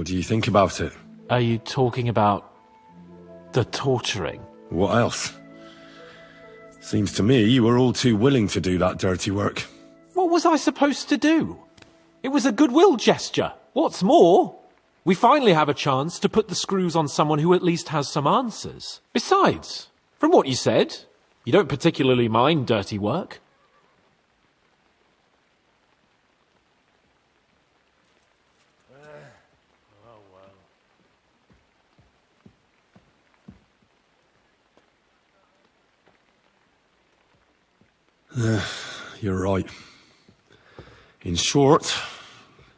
What do you think about it? Are you talking about the torturing? What else? Seems to me you were all too willing to do that dirty work. What was I supposed to do? It was a goodwill gesture. What's more, we finally have a chance to put the screws on someone who at least has some answers. Besides, from what you said, you don't particularly mind dirty work. You're right. In short,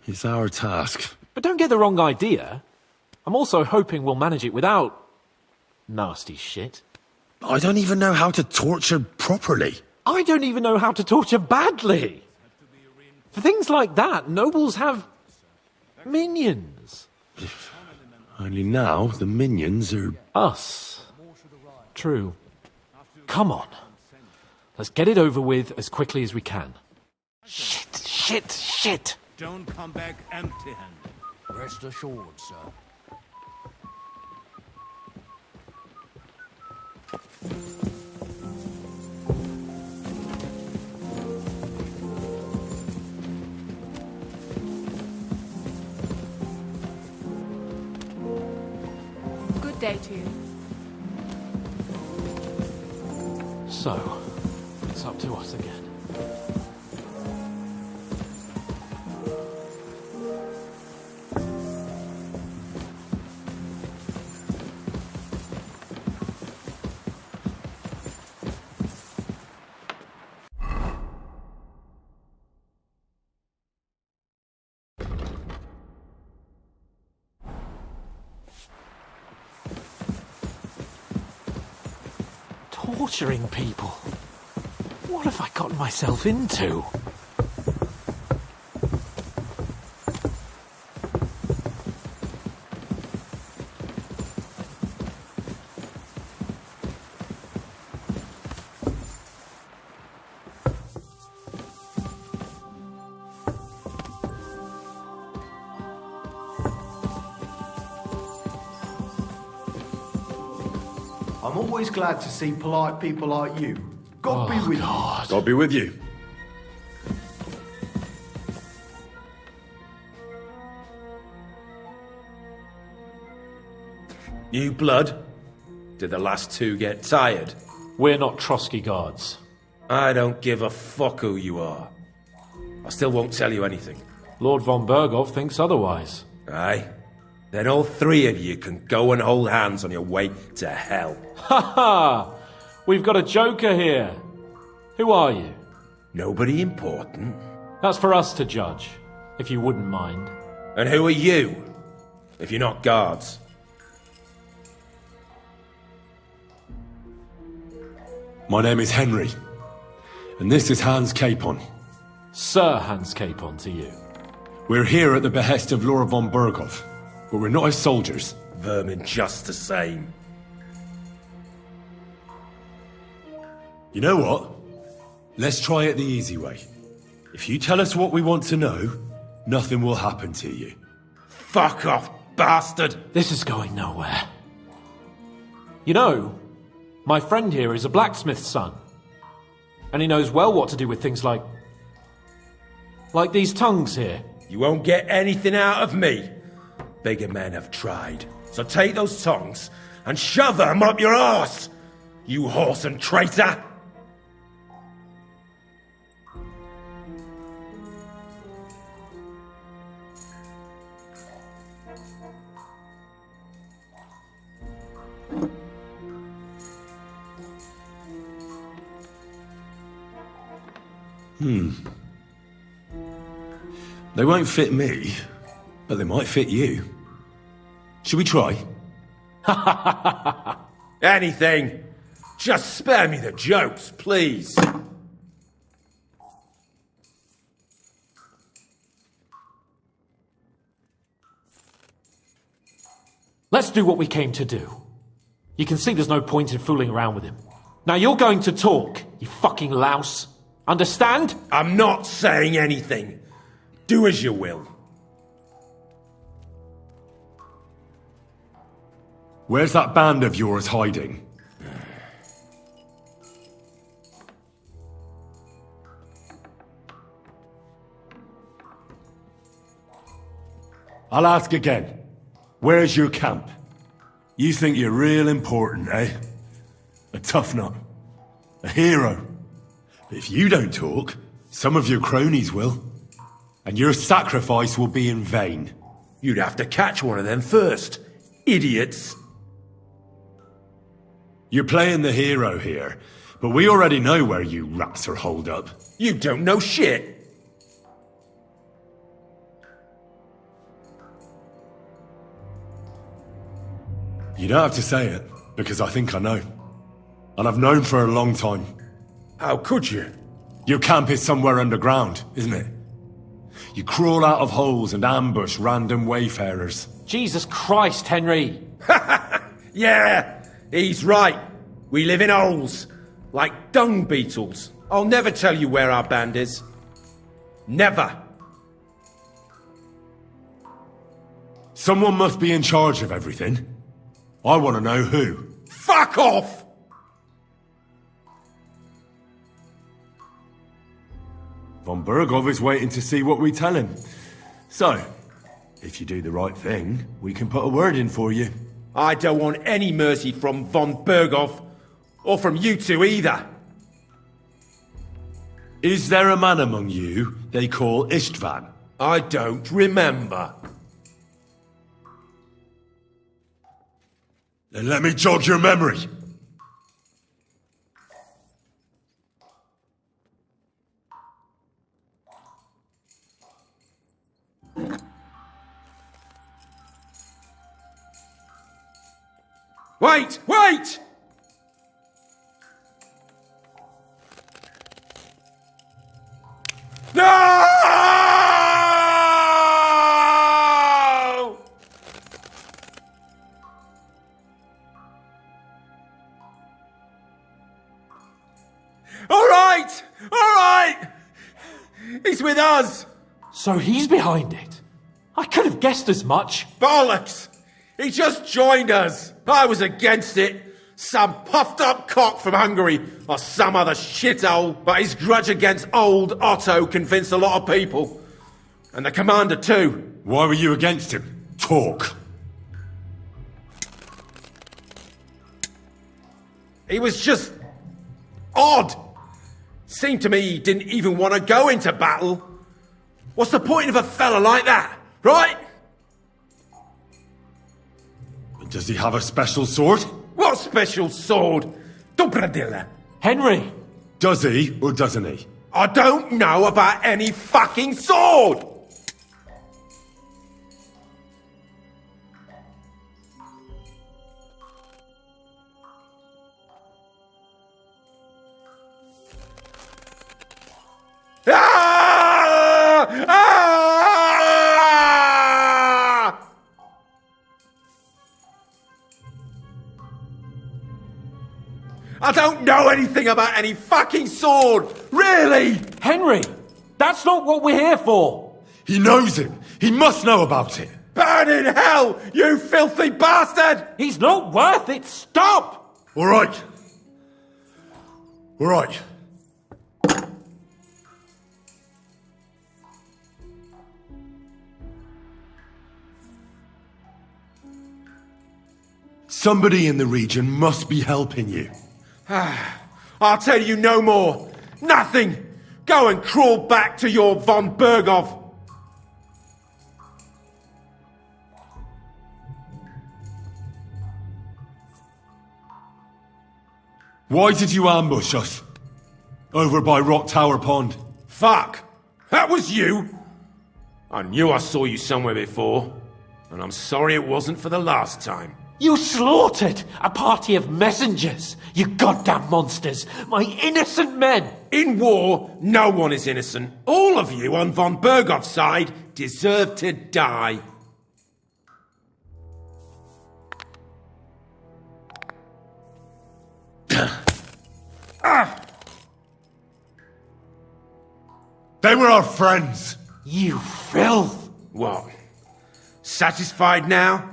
it's our task. But don't get the wrong idea. I'm also hoping we'll manage it without nasty shit. I don't even know how to torture properly. I don't even know how to torture badly. For things like that, nobles have minions. Only now the minions are... Us. True. Come on. Let's get it over with as quickly as we can. Shit! Don't come back empty-handed. Rest assured, sir. Good day to you. So, it's up to us again. Torturing people. What have I gotten myself into? I'm always glad to see polite people like you. God be with you. God be with you. New blood? Did the last two get tired? We're not Trotsky guards. I don't give a fuck who you are. I still won't tell you anything. Lord von Berghoff thinks otherwise. Aye? Then all three of you can go and hold hands on your way to hell. Ha ha! We've got a joker here. Who are you? Nobody important. That's for us to judge, if you wouldn't mind. And who are you, if you're not guards? My name is Henry, and this is Hans Capon. Sir Hans Capon to you. We're here at the behest of Laura von Berghoff, but we're not his soldiers. Vermin just the same. You know what? Let's try it the easy way. If you tell us what we want to know, nothing will happen to you. Fuck off, bastard! This is going nowhere. You know, my friend here is a blacksmith's son. And he knows well what to do with things like these tongues here. You won't get anything out of me. Bigger men have tried. So take those tongues and shove them up your arse, you horse and traitor! They won't fit me, but they might fit you. Should we try? Anything. Just spare me the jokes, please. Let's do what we came to do. You can see there's no point in fooling around with him. Now you're going to talk, you fucking louse. Understand? I'm not saying anything. Do as you will. Where's that band of yours hiding? I'll ask again. Where's your camp? You think you're real important, eh? A tough nut. A hero. But if you don't talk, some of your cronies will. And your sacrifice will be in vain. You'd have to catch one of them first. Idiots. You're playing the hero here, but we already know where you rats are holed up. You don't know shit. You don't have to say it, because I think I know. And I've known for a long time. How could you? Your camp is somewhere underground, isn't it? You crawl out of holes and ambush random wayfarers. Jesus Christ, Henry! Yeah, he's right. We live in holes, like dung beetles. I'll never tell you where our band is. Never. Someone must be in charge of everything. I want to know who. Fuck off! Von Bergov is waiting to see what we tell him. So, if you do the right thing, we can put a word in for you. I don't want any mercy from Von Bergov, or from you two either. Is there a man among you they call Istvan? I don't remember. Then let me jog your memory. Wait! Wait! No! All right! All right! He's with us! So he's behind it. I could have guessed as much. Bollocks! He just joined us! I was against it! Some puffed up cock from Hungary, or some other shithole, but his grudge against old Otto convinced a lot of people. And the commander too. Why were you against him? Talk. He was just odd. Seemed to me he didn't even want to go into battle. What's the point of a fella like that, right? Does he have a special sword? What special sword? Dobradilla. Henry! Does he or doesn't he? I don't know about any fucking sword! Ah! Ah! I don't know anything about any fucking sword! Really! Henry! That's not what we're here for! He knows it. He must know about it. Burn in hell, you filthy bastard! He's not worth it! Stop! All right. All right. Somebody in the region must be helping you. I'll tell you no more. Nothing. Go and crawl back to your Von Bergov. Why did you ambush us? Over by Rock Tower Pond. Fuck. That was you. I knew I saw you somewhere before. And I'm sorry it wasn't for the last time. You slaughtered a party of messengers! You goddamn monsters! My innocent men! In war, no one is innocent. All of you on Von Bergov's side deserve to die. They were our friends. You filth! What? Satisfied now?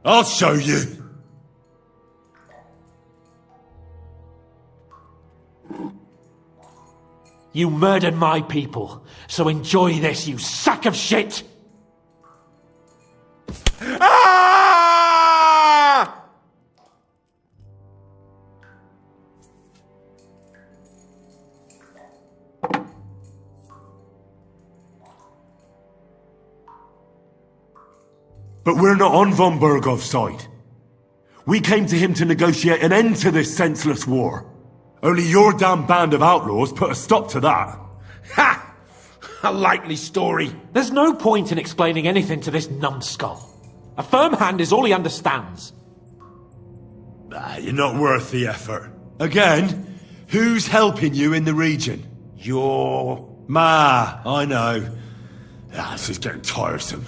I'll show you. You murdered my people, so enjoy this, you sack of shit! Ah! But we're not on von Bergov's side. We came to him to negotiate an end to this senseless war. Only your damn band of outlaws put a stop to that. Ha! A likely story. There's no point in explaining anything to this numbskull. A firm hand is all he understands. You're not worth the effort. Again, who's helping you in the region? I know. This is getting tiresome.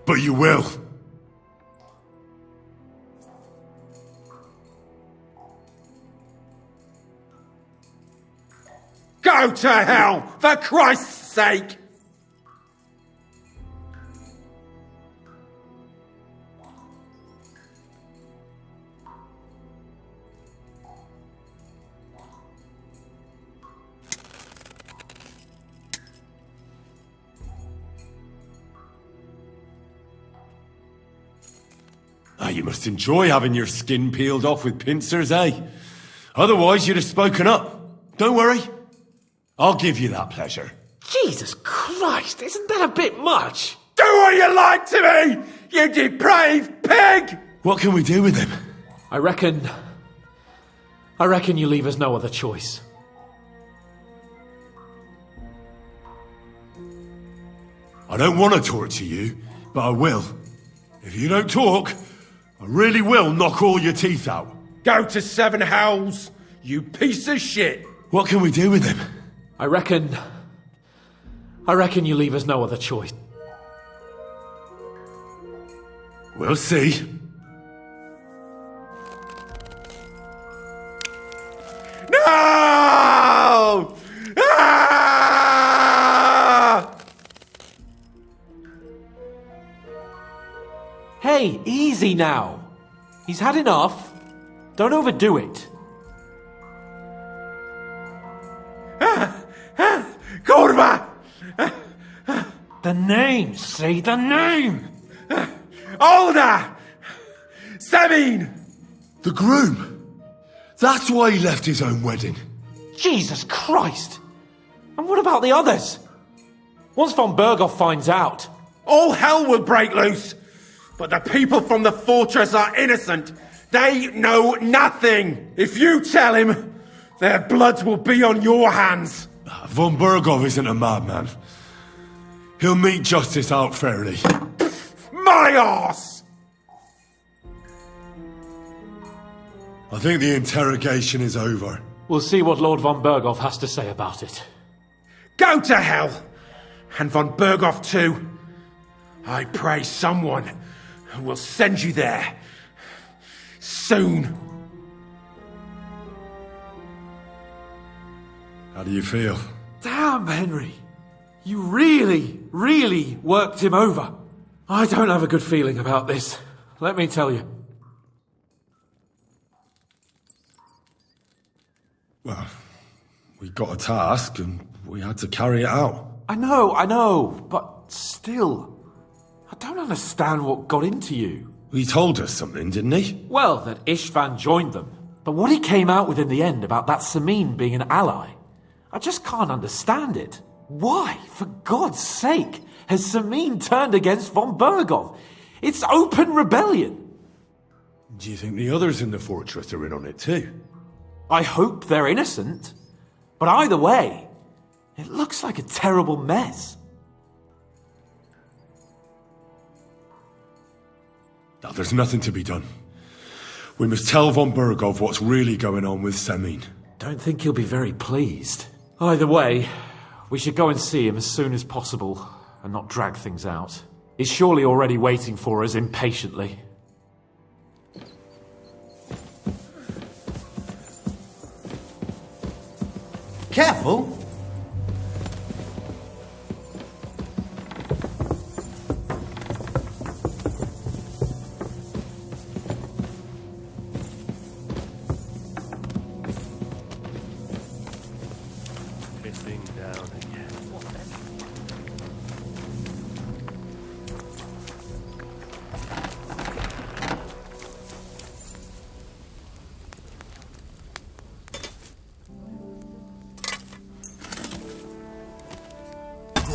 But you will. Go to hell, for Christ's sake! You must enjoy having your skin peeled off with pincers, eh? Otherwise, you'd have spoken up. Don't worry. I'll give you that pleasure. Jesus Christ, isn't that a bit much? Do what you like to me, you depraved pig! What can we do with him? I reckon you leave us no other choice. I don't want to torture you, but I will. If you don't talk, I really will knock all your teeth out. Go to seven hells, you piece of shit! What can we do with him? I reckon you leave us no other choice. We'll see. No! Ah! Hey, easy now. He's had enough. Don't overdo it. Kurva! The name, say the name! Older! Sabine! The groom. That's why he left his own wedding. Jesus Christ! And what about the others? Once von Berghoff finds out... All hell will break loose! But the people from the fortress are innocent. They know nothing. If you tell him, their blood will be on your hands. Von Berghoff isn't a madman. He'll mete justice out fairly. My arse! I think the interrogation is over. We'll see what Lord von Berghoff has to say about it. Go to hell! And von Berghoff too. I pray someone will send you there. Soon. How do you feel? Damn, Henry. You really worked him over. I don't have a good feeling about this. Let me tell you. Well, we got a task and we had to carry it out. I know, but still. I don't understand what got into you. He told us something, didn't he? Well, that Istvan joined them. But what he came out with in the end about that Samin being an ally, I just can't understand it. Why, for God's sake, has Samin turned against von Berghoff? It's open rebellion. Do you think the others in the fortress are in on it too? I hope they're innocent. But either way, it looks like a terrible mess. Now, there's nothing to be done. We must tell von Berghoff what's really going on with Samin. Don't think he'll be very pleased. Either way, we should go and see him as soon as possible and not drag things out. He's surely already waiting for us impatiently. Careful!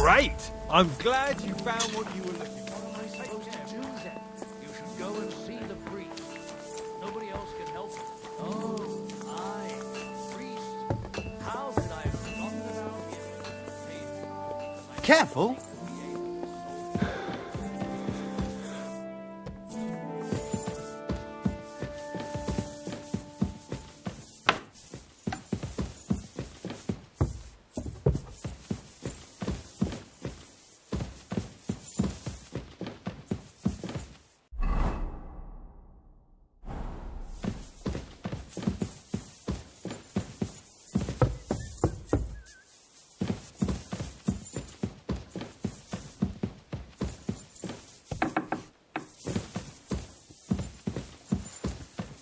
great! I'm glad you found what you were looking for. What am I supposed to do then? You should go and see the priest. Nobody else can help you. Oh, aye. Priest. How could I have forgotten about him? Careful!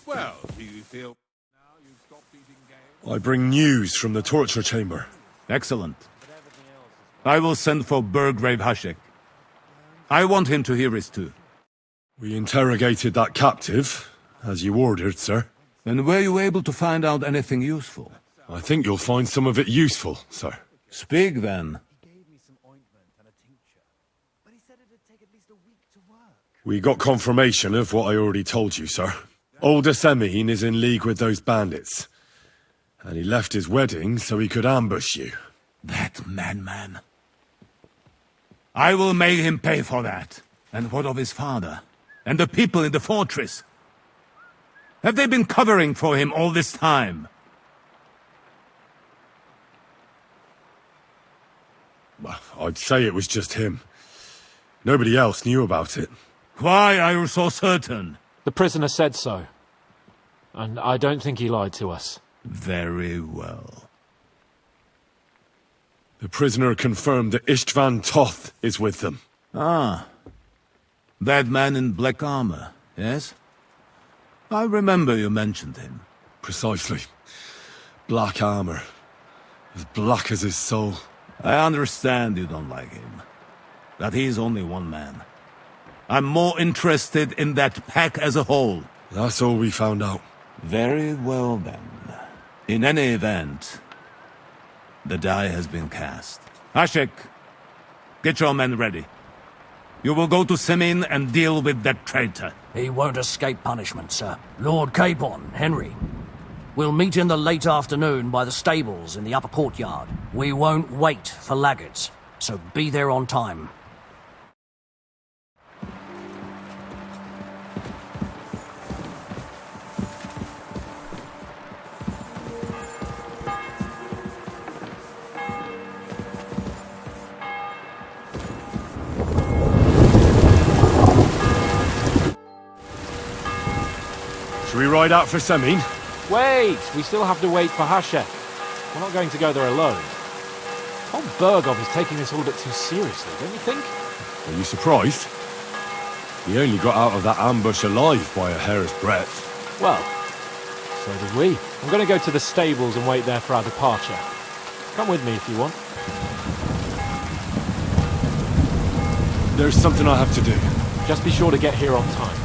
Well, do you feel now you've stopped eating game? I bring news from the torture chamber. Excellent. I will send for Burgrave Hashek. I want him to hear it too. We interrogated that captive, as you ordered, sir. And were you able to find out anything useful? I think you'll find some of it useful, sir. Speak then. We got confirmation of what I already told you, sir. Old Semine is in league with those bandits. And he left his wedding so he could ambush you. That madman. I will make him pay for that. And what of his father? And the people in the fortress? Have they been covering for him all this time? Well, I'd say it was just him. Nobody else knew about it. Why are you so certain? The prisoner said so. And I don't think he lied to us. Very well. The prisoner confirmed that Istvan Toth is with them. Ah. That man in black armor, yes? I remember you mentioned him. Precisely. Black armor. As black as his soul. I understand you don't like him. That he's only one man. I'm more interested in that pack as a whole. That's all we found out. Very well then. In any event, the die has been cast. Hashek, get your men ready. You will go to Semin and deal with that traitor. He won't escape punishment, sir. Lord Capon, Henry. We'll meet in the late afternoon by the stables in the upper courtyard. We won't wait for laggards, so be there on time. Should we ride out for Semin? Wait! We still have to wait for Hashek. We're not going to go there alone. Old Burgov is taking this all a bit too seriously, don't you think? Are you surprised? He only got out of that ambush alive by a hair's breadth. Well, so did we. I'm going to go to the stables and wait there for our departure. Come with me if you want. There's something I have to do. Just be sure to get here on time.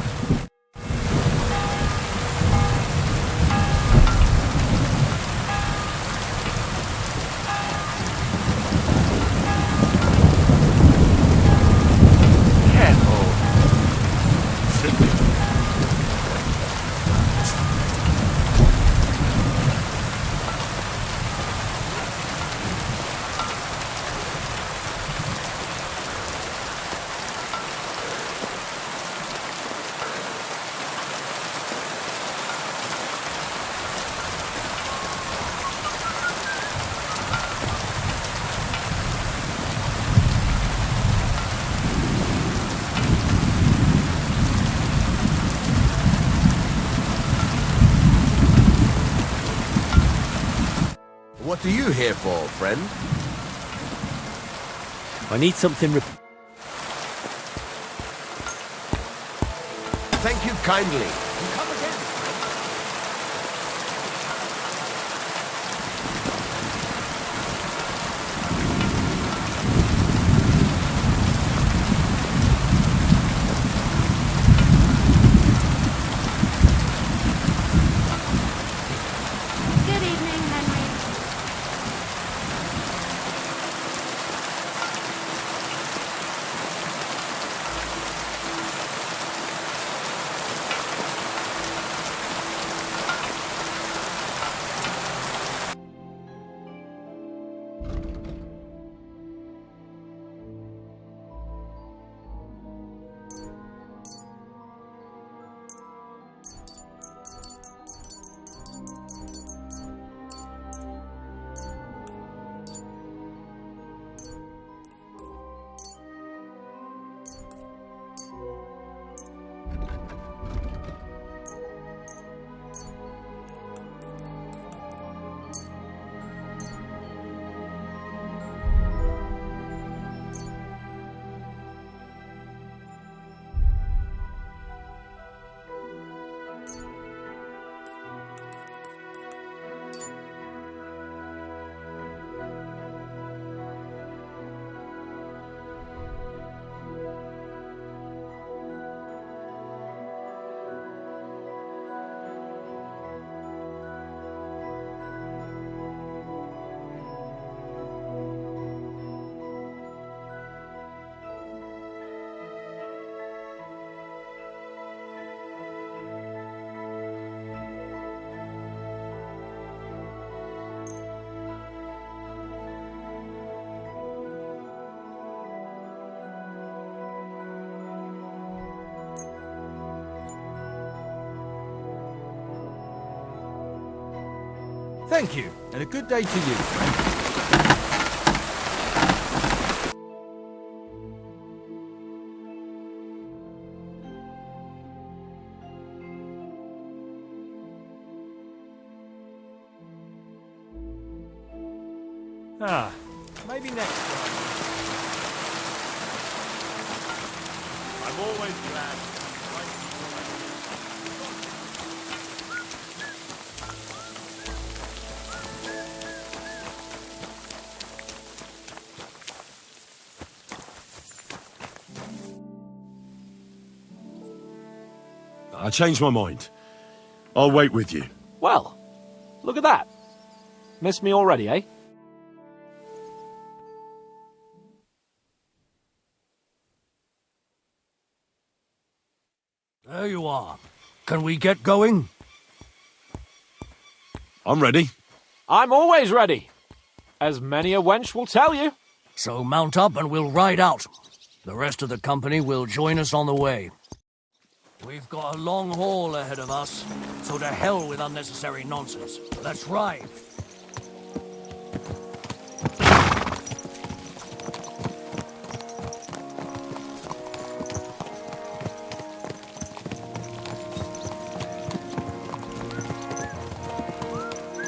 What are you here for, friend? I need something Thank you kindly. Come again. Good evening, Henry. Thank you, and a good day to you, friend. Maybe next time. I'm always glad. I changed my mind. I'll wait with you. Well, look at that. Missed me already, eh? There you are. Can we get going? I'm ready. I'm always ready. As many a wench will tell you. So mount up and we'll ride out. The rest of the company will join us on the way. We've got a long haul ahead of us, so to hell with unnecessary nonsense. Let's ride.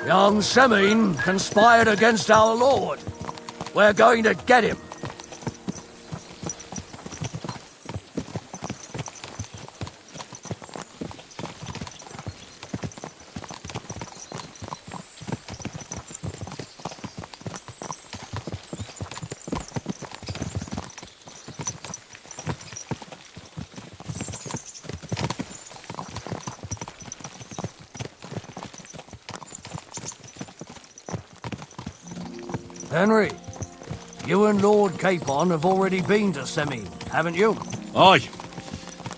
Young Semine conspired against our lord. We're going to get him. Henry, you and Lord Capon have already been to Semine, haven't you? Aye.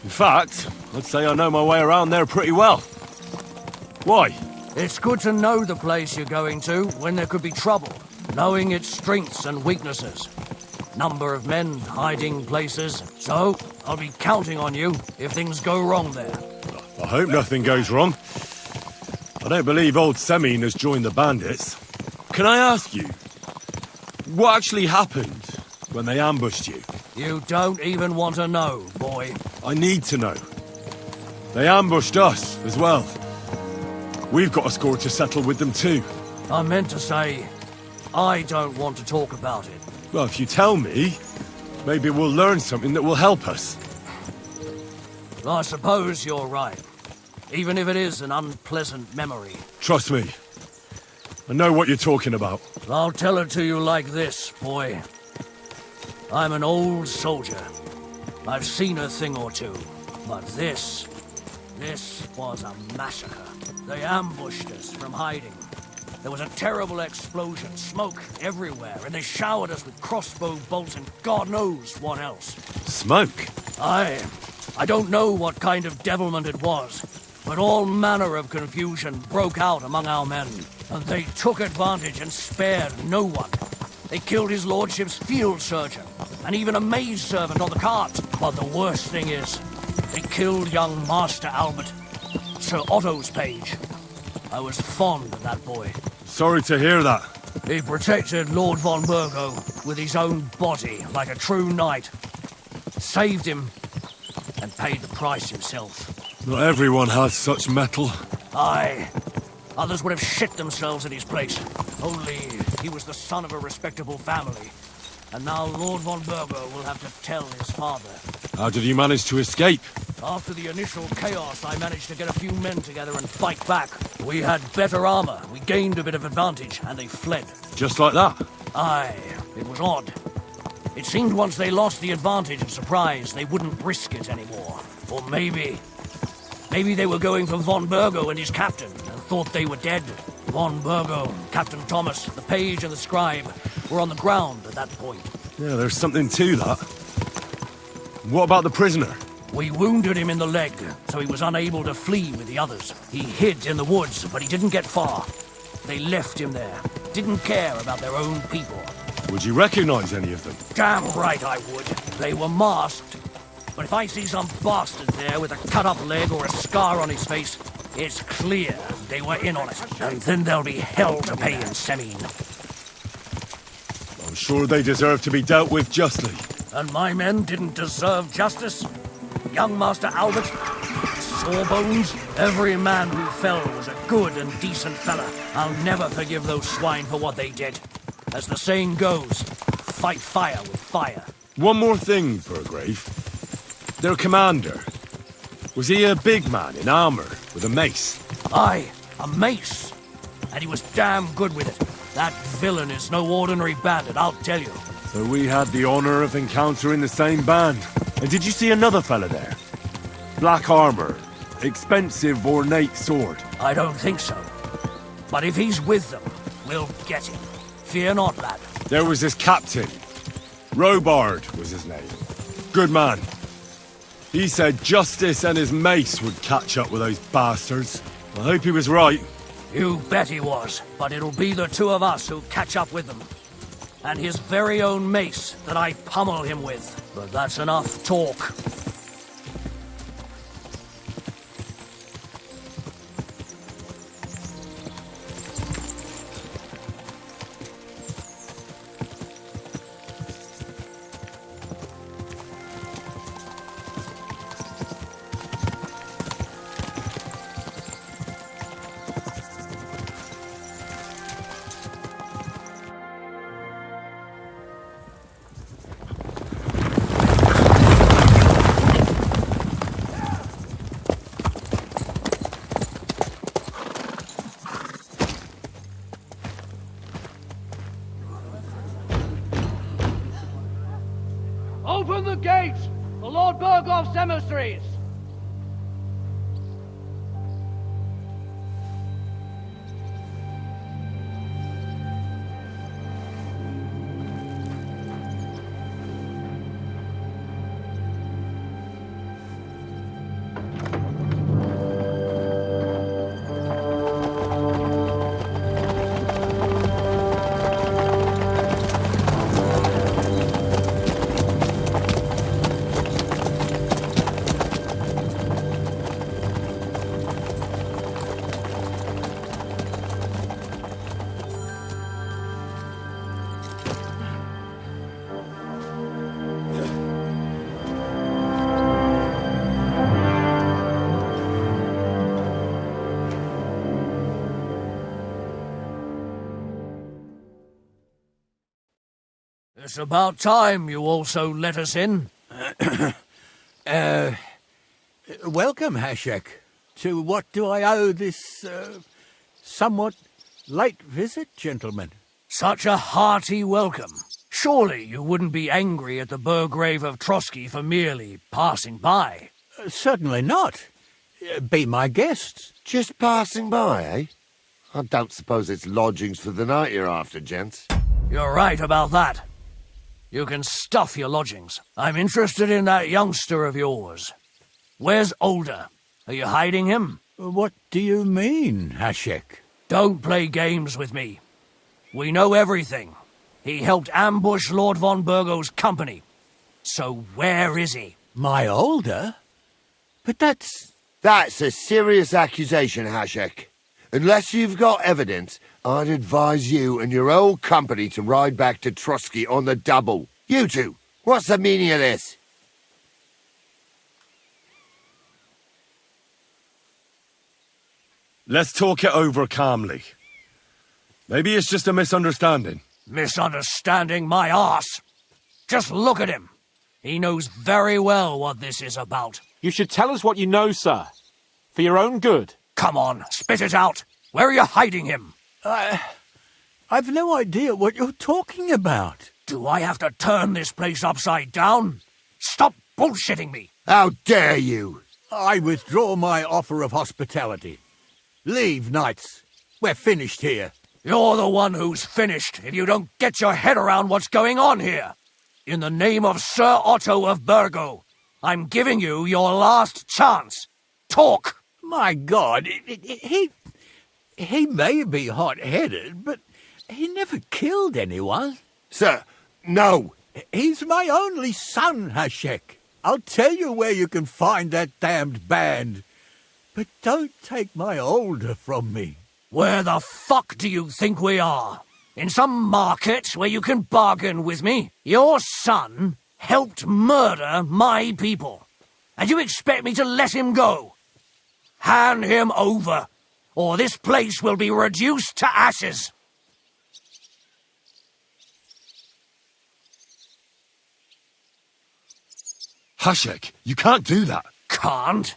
In fact, I'd say I know my way around there pretty well. Why? It's good to know the place you're going to when there could be trouble, knowing its strengths and weaknesses. Number of men, hiding places. So, I'll be counting on you if things go wrong there. I hope nothing goes wrong. I don't believe old Semine has joined the bandits. Can I ask you, what actually happened when they ambushed you? You don't even want to know, boy. I need to know. They ambushed us as well. We've got a score to settle with them too. I meant to say, I don't want to talk about it. Well, if you tell me, maybe we'll learn something that will help us. I suppose you're right. Even if it is an unpleasant memory. Trust me. I know what you're talking about. I'll tell it to you like this, boy. I'm an old soldier. I've seen a thing or two. But this was a massacre. They ambushed us from hiding. There was a terrible explosion, smoke everywhere, and they showered us with crossbow bolts and God knows what else. Smoke? I don't know what kind of devilment it was, but all manner of confusion broke out among our men, and they took advantage and spared no one. They killed his lordship's field surgeon, and even a maid servant on the cart. But the worst thing is, they killed young Master Albert, Sir Otto's page. I was fond of that boy. Sorry to hear that. He protected Lord von Burgo with his own body like a true knight. Saved him, and paid the price himself. Not everyone has such mettle. Aye. Others would have shit themselves in his place. Only he was the son of a respectable family. And now Lord von Burgo will have to tell his father. How did you manage to escape? After the initial chaos, I managed to get a few men together and fight back. We had better armor, we gained a bit of advantage, and they fled. Just like that? Aye, it was odd. It seemed once they lost the advantage of surprise, they wouldn't risk it anymore. Or maybe they were going for von Burgo and his captain, and thought they were dead. Von Burgo, Captain Thomas, the page and the scribe were on the ground at that point. Yeah, there's something to that. What about the prisoner? We wounded him in the leg, so he was unable to flee with the others. He hid in the woods, but he didn't get far. They left him there, didn't care about their own people. Would you recognize any of them? Damn right I would. They were masked. But if I see some bastard there with a cut-up leg or a scar on his face, it's clear they were in on it, and then there'll be hell to pay in Semine. I'm sure they deserve to be dealt with justly. And my men didn't deserve justice? Young Master Albert, Sawbones, every man who fell was a good and decent fella. I'll never forgive those swine for what they did. As the saying goes, fight fire with fire. One more thing, Burgrave. Their commander. Was he a big man in armor with a mace? Aye, a mace. And he was damn good with it. That villain is no ordinary bandit, I'll tell you. So we had the honor of encountering the same band. And did you see another fella there? Black armor, expensive ornate sword. I don't think so. But if he's with them, we'll get him. Fear not, lad. There was his captain. Robard was his name. Good man. He said justice and his mace would catch up with those bastards. I hope he was right. You bet he was, but it'll be the two of us who catch up with them. And his very own mace that I pummel him with. But that's enough talk. Open the gates! The Lord Burgoff's emissaries! It's about time you also let us in. Welcome, Hashek. To what do I owe this, somewhat late visit, gentlemen? Such a hearty welcome. Surely you wouldn't be angry at the Burgrave of Trotsky for merely passing by. Certainly not. Be my guests. Just passing by, eh? I don't suppose it's lodgings for the night you're after, gents. You're right about that. You can stuff your lodgings. I'm interested in that youngster of yours. Where's Older? Are you hiding him? What do you mean, Hashek? Don't play games with me. We know everything. He helped ambush Lord von Burgo's company. So where is he? My Older? But that's... That's a serious accusation, Hashek. Unless you've got evidence, I'd advise you and your old company to ride back to Trotsky on the double. You two, what's the meaning of this? Let's talk it over calmly. Maybe it's just a misunderstanding. Misunderstanding my arse. Just look at him. He knows very well what this is about. You should tell us what you know, sir. For your own good. Come on, spit it out. Where are you hiding him? I've no idea what you're talking about. Do I have to turn this place upside down? Stop bullshitting me. How dare you? I withdraw my offer of hospitality. Leave, knights. We're finished here. You're the one who's finished if you don't get your head around what's going on here. In the name of Sir Otto of Burgo, I'm giving you your last chance. Talk! My God, he may be hot-headed, but he never killed anyone. Sir, no. He's my only son, Hashek. I'll tell you where you can find that damned band. But don't take my older from me. Where the fuck do you think we are? In some market where you can bargain with me? Your son helped murder my people. And you expect me to let him go? Hand him over, or this place will be reduced to ashes. Hashek, you can't do that. Can't?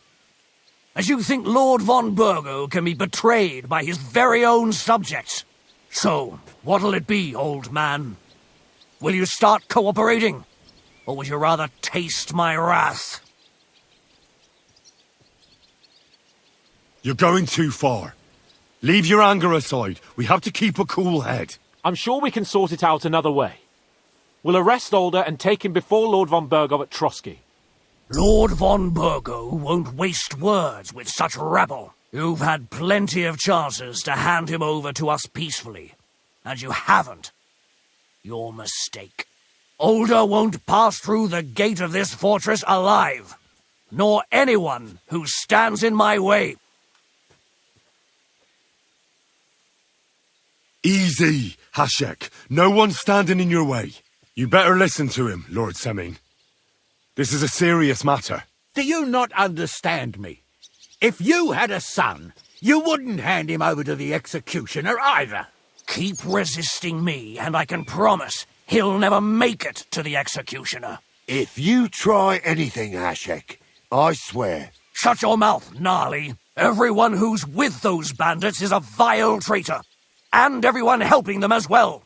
As you think Lord von Burgo can be betrayed by his very own subjects. So, what'll it be, old man? Will you start cooperating? Or would you rather taste my wrath? You're going too far. Leave your anger aside. We have to keep a cool head. I'm sure we can sort it out another way. We'll arrest Alder and take him before Lord von Burgo at Trotsky. Lord von Burgo won't waste words with such rabble. You've had plenty of chances to hand him over to us peacefully, and you haven't. Your mistake. Alder won't pass through the gate of this fortress alive, nor anyone who stands in my way. Easy, Hashek. No one's standing in your way. You better listen to him, Lord Semin. This is a serious matter. Do you not understand me? If you had a son, you wouldn't hand him over to the executioner either. Keep resisting me, and I can promise he'll never make it to the executioner. If you try anything, Hashek, I swear. Shut your mouth, Gnarly. Everyone who's with those bandits is a vile traitor. And everyone helping them as well.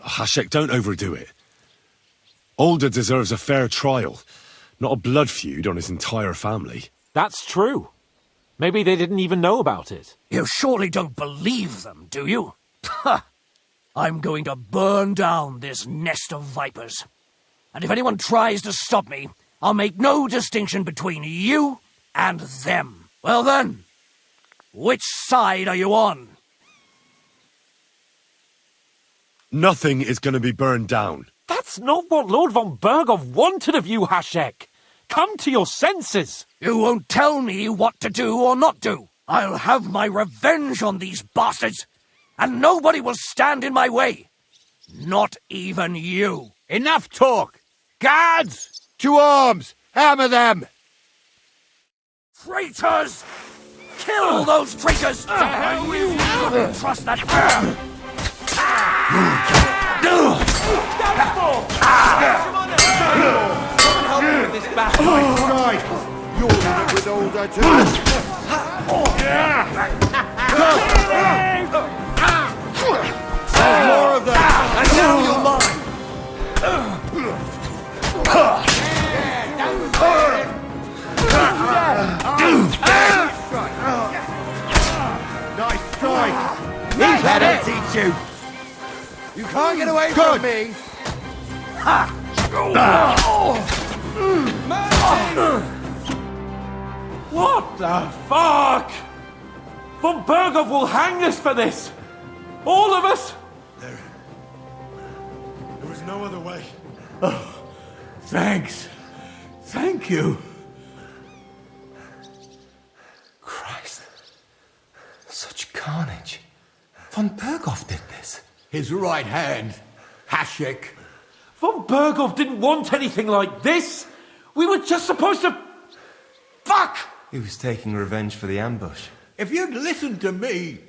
Hashek, don't overdo it. Alder deserves a fair trial, not a blood feud on his entire family. That's true. Maybe they didn't even know about it. You surely don't believe them, do you? Ha! I'm going to burn down this nest of vipers. And if anyone tries to stop me, I'll make no distinction between you and them. Well then, which side are you on? Nothing is going to be burned down. That's not what Lord von Burgov wanted of you, Hashek. Come to your senses. You won't tell me what to do or not do. I'll have my revenge on these bastards, and nobody will stand in my way. Not even you. Enough talk! Guards! To arms! Hammer them! Traitors! Kill those traitors! You wouldn't trust that... Right! You're in it with Alder too! There's more of them! And now you're mine! Nice strike! He's had it, teach you! You can't get away from me! What the fuck? Von Burgov will hang us for this. All of us. There was no other way. Thanks. Thank you. Christ. Such carnage. Von Burgov did this. His right hand, Hashek. Von Burgov didn't want anything like this. We were just supposed to... Fuck! He was taking revenge for the ambush. If you'd listened to me,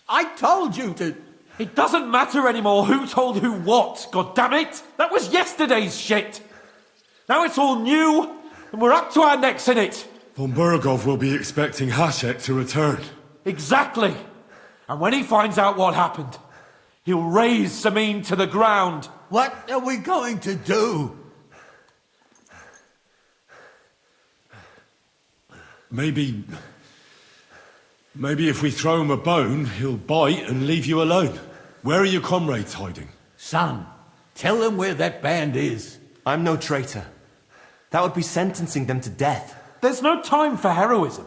I told you to... It doesn't matter anymore who told who what, goddammit! That was yesterday's shit! Now it's all new, and we're up to our necks in it! Von Burgov will be expecting Hashek to return. Exactly! And when he finds out what happened, he'll raise Samin to the ground. What are we going to do? Maybe if we throw him a bone, he'll bite and leave you alone. Where are your comrades hiding? Son, tell them where that band is. I'm no traitor. That would be sentencing them to death. There's no time for heroism.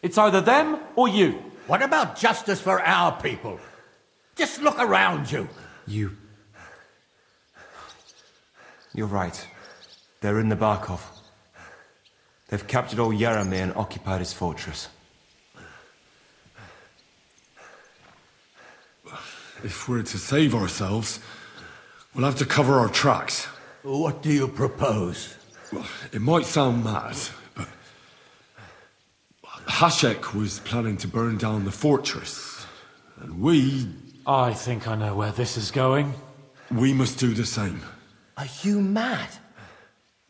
It's either them or you. What about justice for our people? Just look around you. You're right. They're in the Barkov. They've captured all Yaramir and occupied his fortress. If we're to save ourselves, we'll have to cover our tracks. What do you propose? Well, it might sound mad, but Hashek was planning to burn down the fortress, and we I think I know where this is going. We must do the same. Are you mad?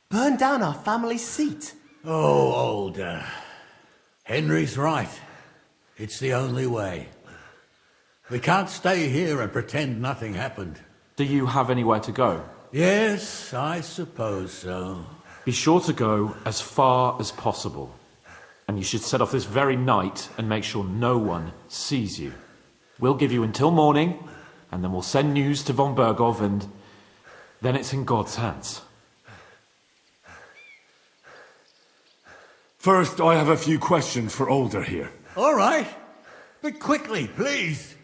Burn down our family seat? Oh, Older. Henry's right. It's the only way. We can't stay here and pretend nothing happened. Do you have anywhere to go? Yes, I suppose so. Be sure to go as far as possible. And you should set off this very night and make sure no one sees you. We'll give you until morning, and then we'll send news to von Bergov, and then it's in God's hands. First, I have a few questions for Older here. All right. But quickly, please.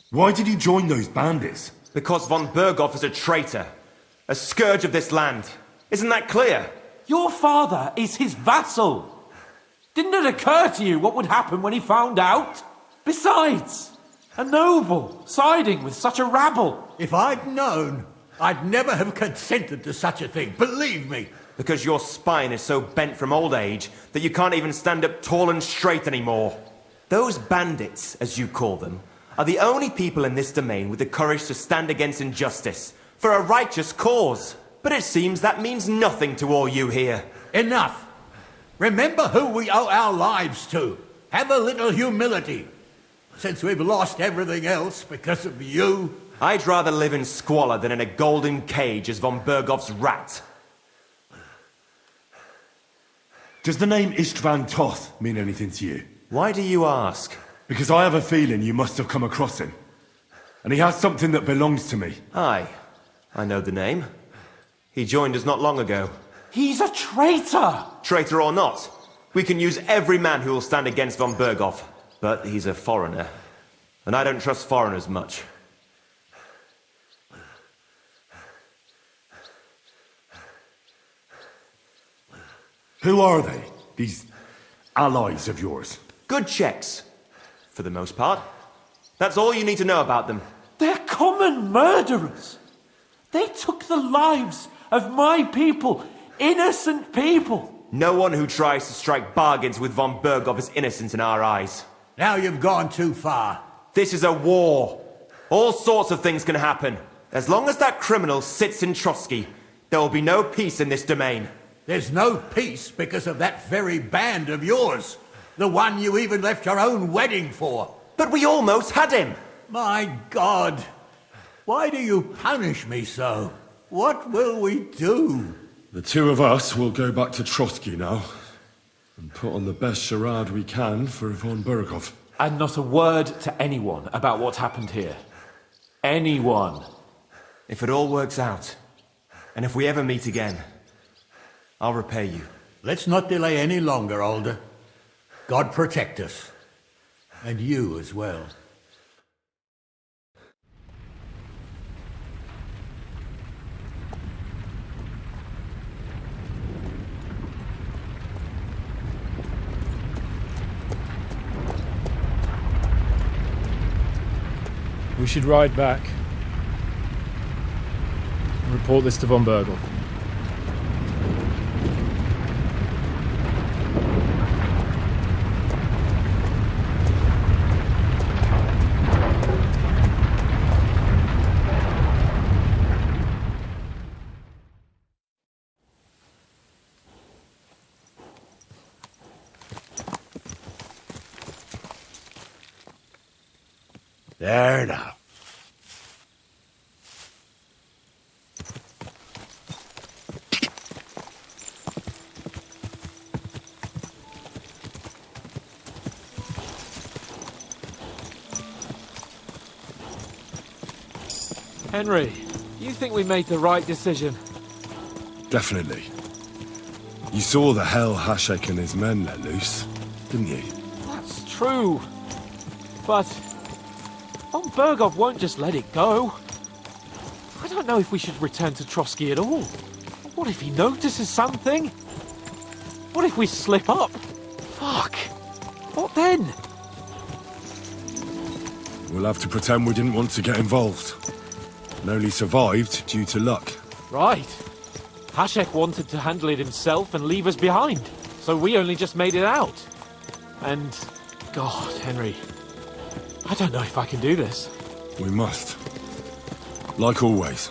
Why did you join those bandits? Because von Bergov is a traitor. A scourge of this land. Isn't that clear? Your father is his vassal. Didn't it occur to you what would happen when he found out? Besides, a noble siding with such a rabble. If I'd known, I'd never have consented to such a thing, believe me. Because your spine is so bent from old age that you can't even stand up tall and straight anymore. Those bandits, as you call them, are the only people in this domain with the courage to stand against injustice for a righteous cause. But it seems that means nothing to all you here. Enough. Remember who we owe our lives to. Have a little humility. Since we've lost everything else because of you. I'd rather live in squalor than in a golden cage as von Bergov's rat. Does the name Istvan Toth mean anything to you? Why do you ask? Because I have a feeling you must have come across him. And he has something that belongs to me. Aye, I know the name. He joined us not long ago. He's a traitor! Traitor or not, we can use every man who will stand against von Bergov. But he's a foreigner, and I don't trust foreigners much. Who are they, these allies of yours? Good checks, for the most part. That's all you need to know about them. They're common murderers. They took the lives of my people, innocent people. No one who tries to strike bargains with von Bergov is innocent in our eyes. Now you've gone too far. This is a war. All sorts of things can happen. As long as that criminal sits in Trotsky, there will be no peace in this domain. There's no peace because of that very band of yours. The one you even left your own wedding for. But we almost had him. My God. Why do you punish me so? What will we do? The two of us will go back to Trotsky now. And put on the best charade we can for von Bergov. And not a word to anyone about what happened here. Anyone. If it all works out, and if we ever meet again, I'll repay you. Let's not delay any longer, Older. God protect us. And you as well. We should ride back and report this to von Bergel. There now. Henry, you think we made the right decision? Definitely. You saw the hell Hashek and his men let loose, didn't you? That's true. But von Bergov won't just let it go. I don't know if we should return to Trotsky at all. What if he notices something? What if we slip up? Fuck. What then? We'll have to pretend we didn't want to get involved. And only survived due to luck. Right. Hashek wanted to handle it himself and leave us behind. So we only just made it out. And... God, Henry. I don't know if I can do this. We must. Like always.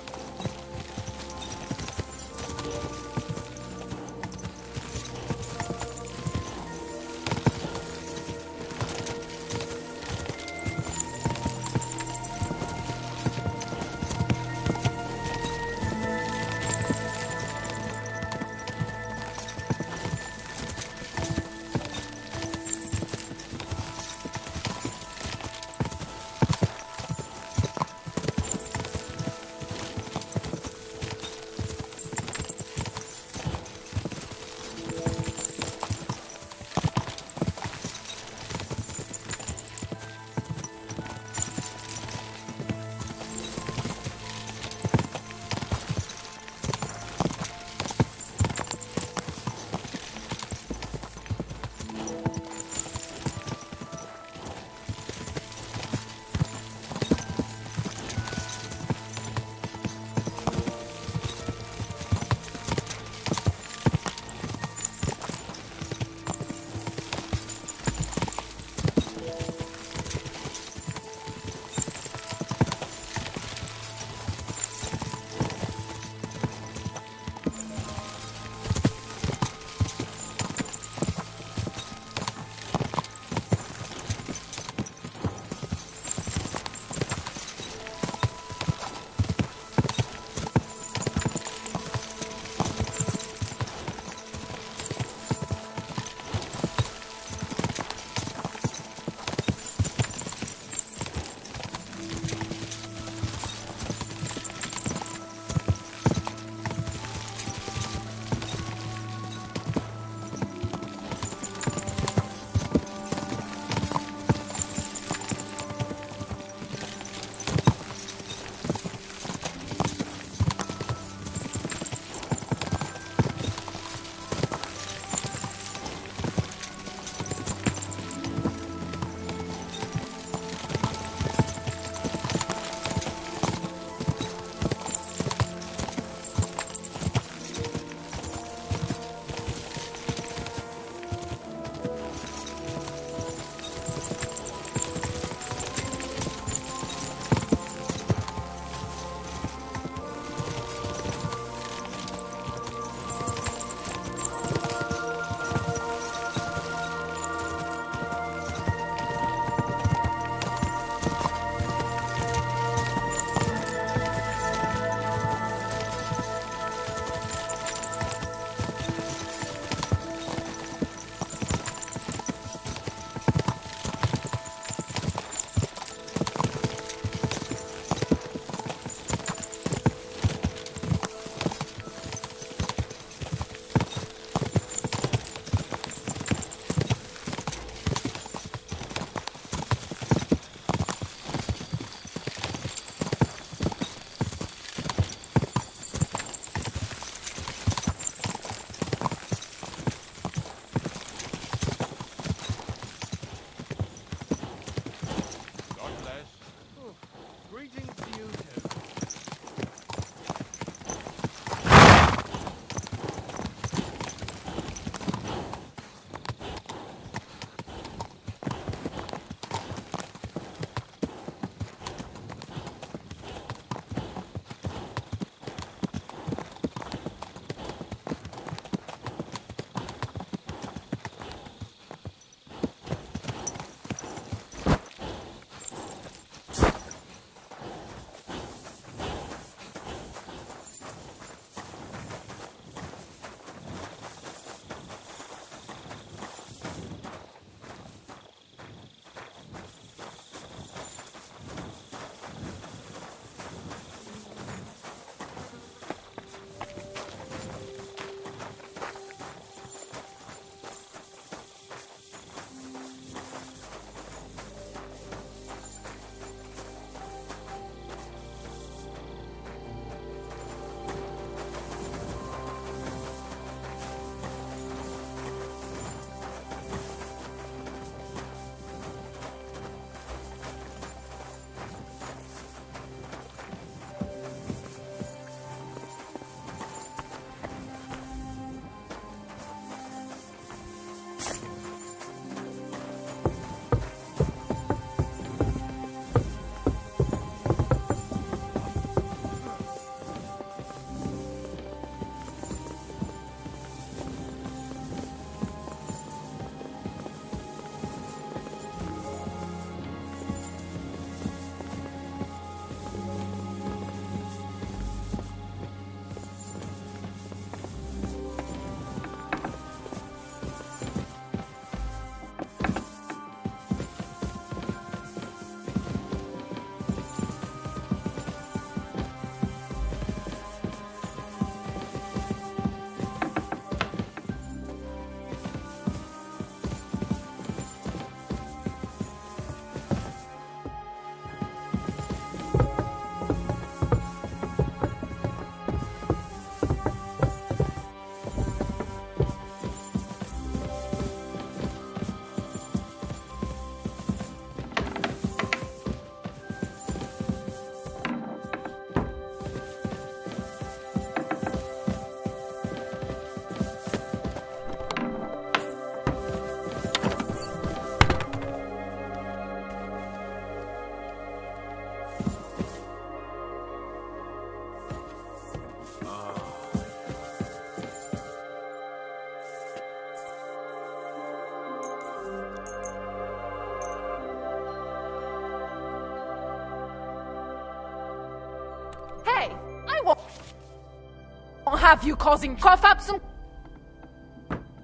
won't have you causing cough-ups and...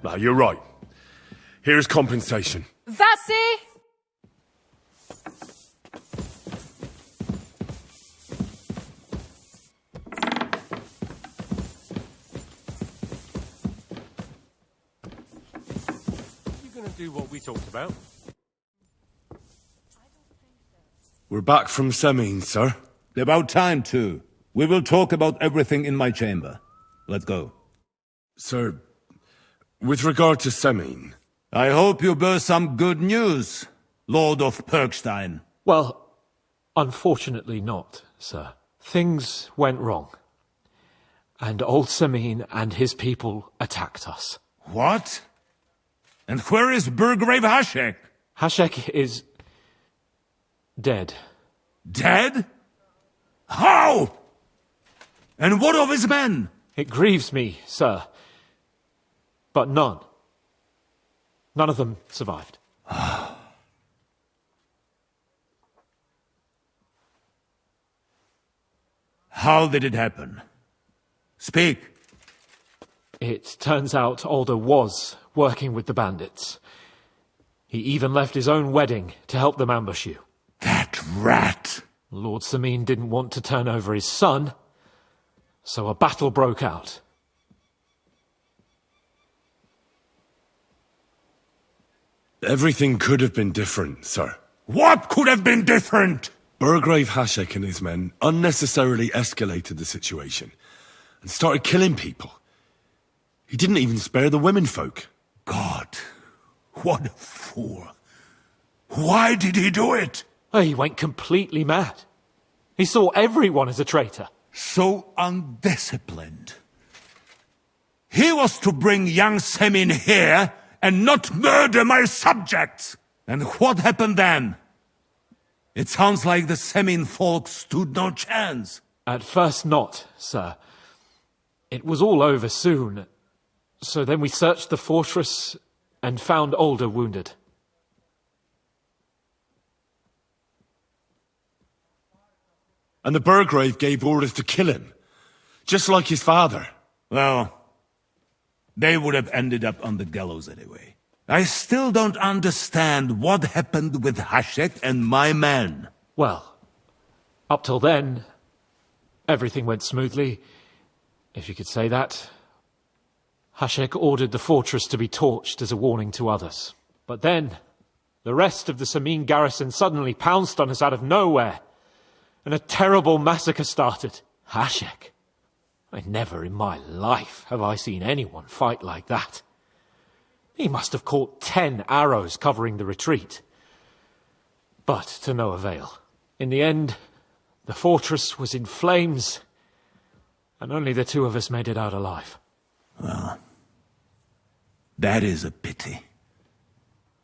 No, you're right. Here's compensation. That's it? You gonna do what we talked about? We're back from Semin, sir. About time, too. We will talk about everything in my chamber. Let's go. Sir, with regard to Semin... I hope you bear some good news, Lord of Perkstein. Well, unfortunately not, sir. Things went wrong. And old Semin and his people attacked us. What? And where is Burgrave Hashek? Hashek is... dead. Dead? How? And what of his men? It grieves me, sir. But none of them survived. How did it happen? Speak. It turns out Alder was working with the bandits. He even left his own wedding to help them ambush you. That rat! Lord Semin didn't want to turn over his son, so a battle broke out. Everything could have been different, sir. What could have been different? Burgrave Hashek and his men unnecessarily escalated the situation and started killing people. He didn't even spare the women folk. God, what a fool. Why did he do it? He went completely mad. He saw everyone as a traitor. So undisciplined. He was to bring young Semin here and not murder my subjects. And what happened then? It sounds like the Semin folk stood no chance. At first not, sir. It was all over soon. So then we searched the fortress and found Alder wounded. And the Burgrave gave orders to kill him, just like his father. Well, they would have ended up on the gallows anyway. I still don't understand what happened with Hashek and my men. Well, up till then, everything went smoothly, if you could say that. Hashek ordered the fortress to be torched as a warning to others. But then, the rest of the Semin garrison suddenly pounced on us out of nowhere, and a terrible massacre started. Hashek. Never in my life have I seen anyone fight like that. He must have caught 10 arrows covering the retreat. But to no avail. In the end, the fortress was in flames, and only the two of us made it out alive. Well, that is a pity.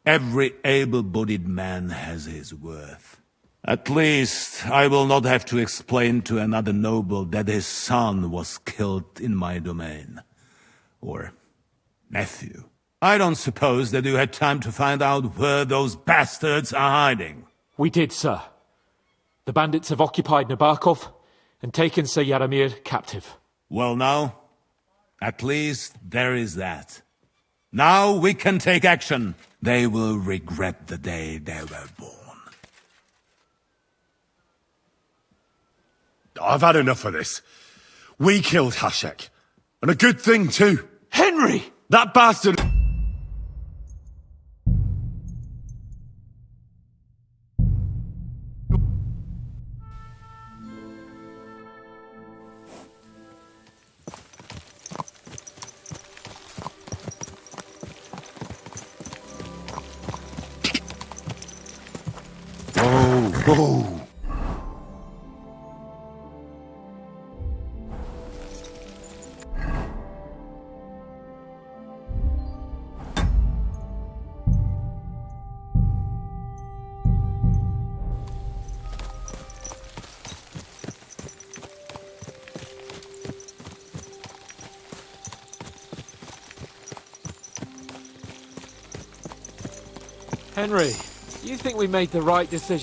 Every able-bodied man has his worth. At least, I will not have to explain to another noble that his son was killed in my domain. Or nephew. I don't suppose that you had time to find out where those bastards are hiding. We did, sir. The bandits have occupied Nabokov and taken Sir Yaramir captive. Well now, at least there is that. Now we can take action. They will regret the day they were born. I've had enough of this. We killed Hashek. And a good thing, too. Henry! That bastard... Whoa. Henry, you think we made the right decision?